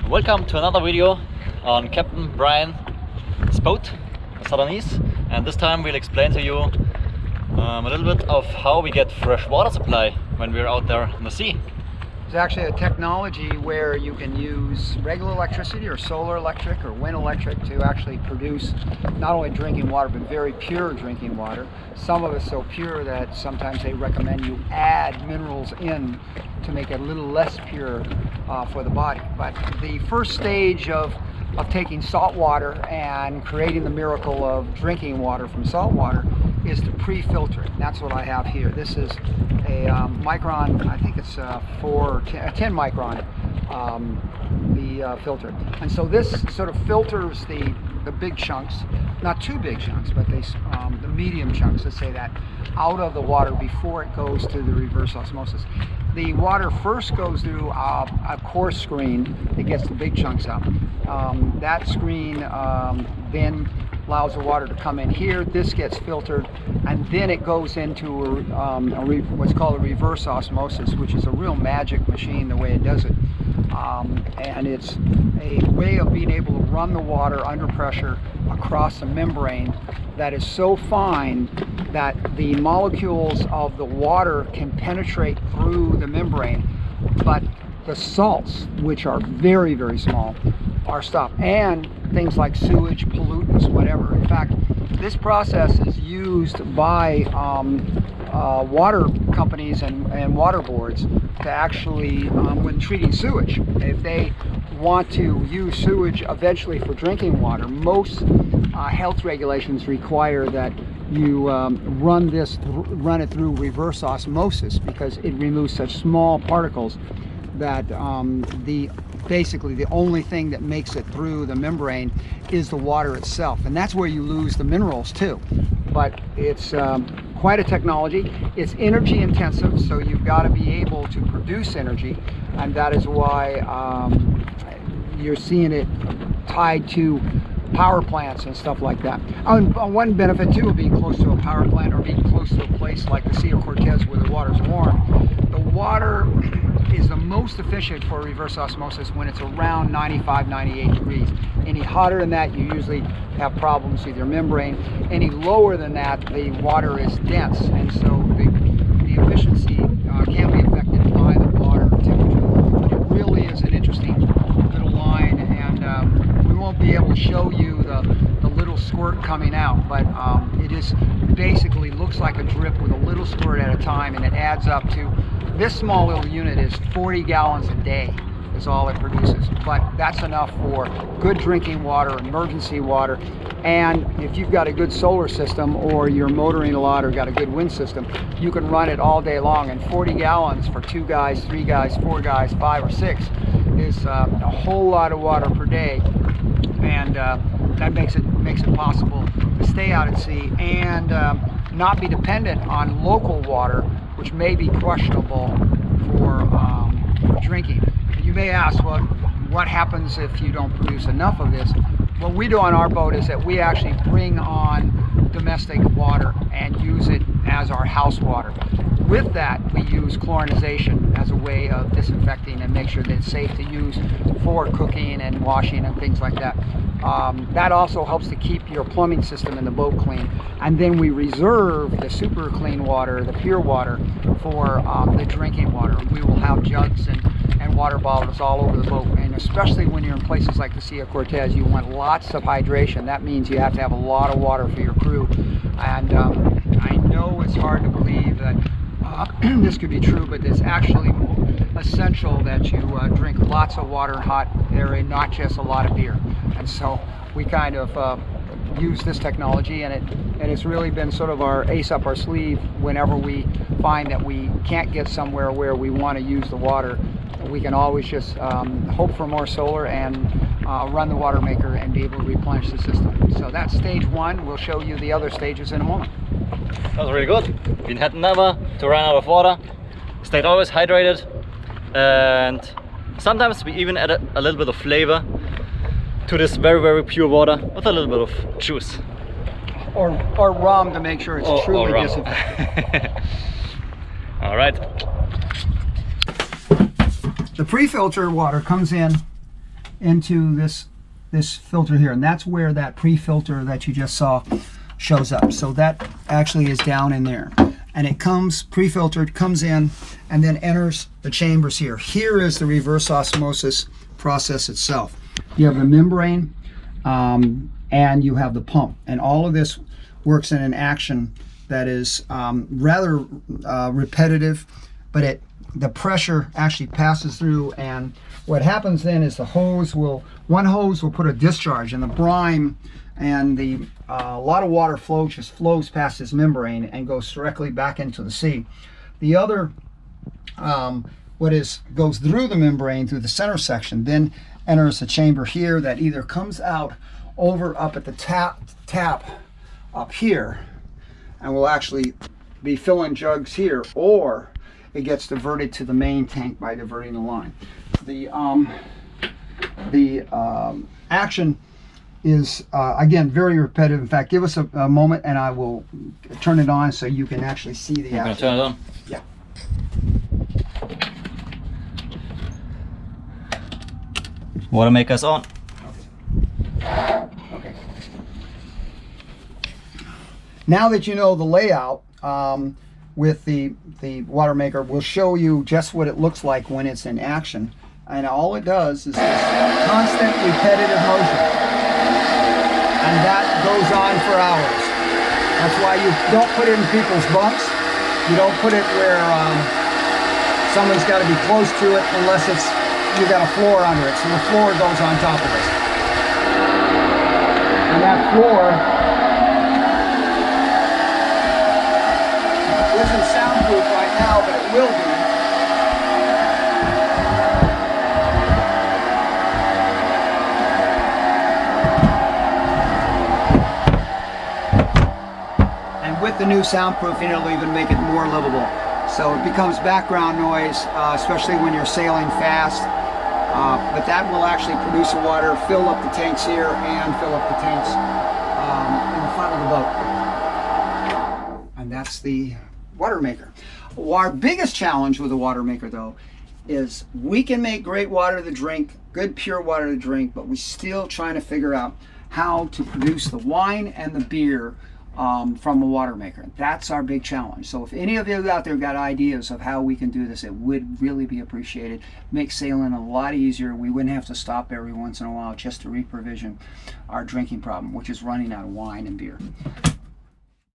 Welcome to another video on Captain Brian's boat, Southernese, and this time we'll explain to you a little bit of how we get fresh water supply when we're out there in the sea. There's actually a technology where you can use regular electricity or solar electric or wind electric to actually produce not only drinking water but very pure drinking water. Some of it so pure that sometimes they recommend you add minerals in to make it a little less pure for the body. But the first stage of taking salt water and creating the miracle of drinking water from salt water is to pre-filter it. And that's what I have here. This is a micron, I think it's 10 micron, the filter. And so this sort of filters the big chunks, not too big chunks, but the medium chunks, let's say that, out of the water before it goes to the reverse osmosis. The water first goes through a core screen that gets the big chunks out. That screen then allows the water to come in here. This gets filtered, and then it goes into what's called a reverse osmosis, which is a real magic machine the way it does it. And it's a way of being able to run the water under pressure across a membrane that is so fine that the molecules of the water can penetrate through the membrane, but the salts, which are very, very small, are stopped, and things like sewage, pollutants, whatever. In fact, this process is used by water companies and water boards to actually, when treating sewage, if they want to use sewage eventually for drinking water, most health regulations require that you run it through reverse osmosis, because it removes such small particles that basically the only thing that makes it through the membrane is the water itself, and that's where you lose the minerals too. But it's quite a technology. It's energy intensive, so you've got to be able to produce energy, and that is why you're seeing it tied to power plants and stuff like that. One benefit too of being close to a power plant or being close to a place like the Sea of Cortez where the water's warm, the water is the most efficient for reverse osmosis when it's around 95, 98 degrees. Any hotter than that, you usually have problems with your membrane. Any lower than that, the water is dense, and so the efficiency can be affected by the water temperature. But it really is an interesting little line, and we won't be able to show you the little squirt coming out, but it is basically looks like a drip with a little squirt at a time, and it adds up to, this small little unit is 40 gallons a day is all it produces, but that's enough for good drinking water, emergency water. And if you've got a good solar system, or you're motoring a lot, or got a good wind system, you can run it all day long. And 40 gallons for 2 guys, 3 guys, 4 guys, 5 or 6 is a whole lot of water per day, and that makes it possible to stay out at sea and not be dependent on local water, which may be questionable for drinking. And you may ask, well, what happens if you don't produce enough of this? What we do on our boat is that we actually bring on domestic water and use it as our house water. With that, we use chlorinization as a way of disinfecting and make sure that it's safe to use for cooking and washing and things like that. That also helps to keep your plumbing system in the boat clean. And then we reserve the super clean water, the pure water, for the drinking water. We will have jugs and water bottles all over the boat, and especially when you're in places like the Sea of Cortez, you want lots of hydration. That means you have to have a lot of water for your crew. And I know it's hard to believe that this could be true, but it's actually essential that you drink lots of water in hot area, not just a lot of beer. And so we kind of use this technology, and it's really been sort of our ace up our sleeve whenever we find that we can't get somewhere where we want to use the water. We can always just hope for more solar and run the Watermaker and be able to replenish the system. So that's stage one. We'll show you the other stages in a moment. That was really good. We had never to run out of water. Stayed always hydrated, and sometimes we even add a little bit of flavor to this very, very pure water with a little bit of juice. Or rum to make sure it's truly disinfected. All right. The pre-filter water comes in into this filter here, and that's where that pre-filter that you just saw shows up. So that actually is down in there, and it comes pre-filtered, comes in, and then enters the chambers here. Here is the reverse osmosis process itself. You have the membrane, and you have the pump, and all of this works in an action that is rather repetitive, but the pressure actually passes through, and what happens then is one hose will put a discharge, and the brine and a lot of water just flows past this membrane and goes directly back into the sea. The other goes through the membrane through the center section, then enters a chamber here that either comes out over up at the tap up here, and will actually be filling jugs here, or it gets diverted to the main tank by diverting the line. The action is again very repetitive. In fact, give us a moment and I will turn it on so you can actually see the action. I'm gonna turn it on? Yeah. Watermaker's on. Okay. Now that you know the layout with the Watermaker, we'll show you just what it looks like when it's in action. And all it does is this constant repetitive motion. And that goes on for hours. That's why you don't put it in people's bunks. You don't put it where someone's got to be close to it unless you got a floor under it. So the floor goes on top of it. And that floor isn't soundproof right now, but it will be. And with the new soundproofing, it'll even make it more livable. So it becomes background noise, especially when you're sailing fast. But that will actually produce the water, fill up the tanks here, and fill up the tanks in the front of the boat. And that's the Watermaker. Our biggest challenge with the Watermaker, though, is we can make great water to drink, good pure water to drink, but we're still trying to figure out how to produce the wine and the beer from a Watermaker. That's our big challenge. So if any of you out there got ideas of how we can do this, it would really be appreciated. Make sailing a lot easier. We wouldn't have to stop every once in a while just to reprovision our drinking problem, which is running out of wine and beer.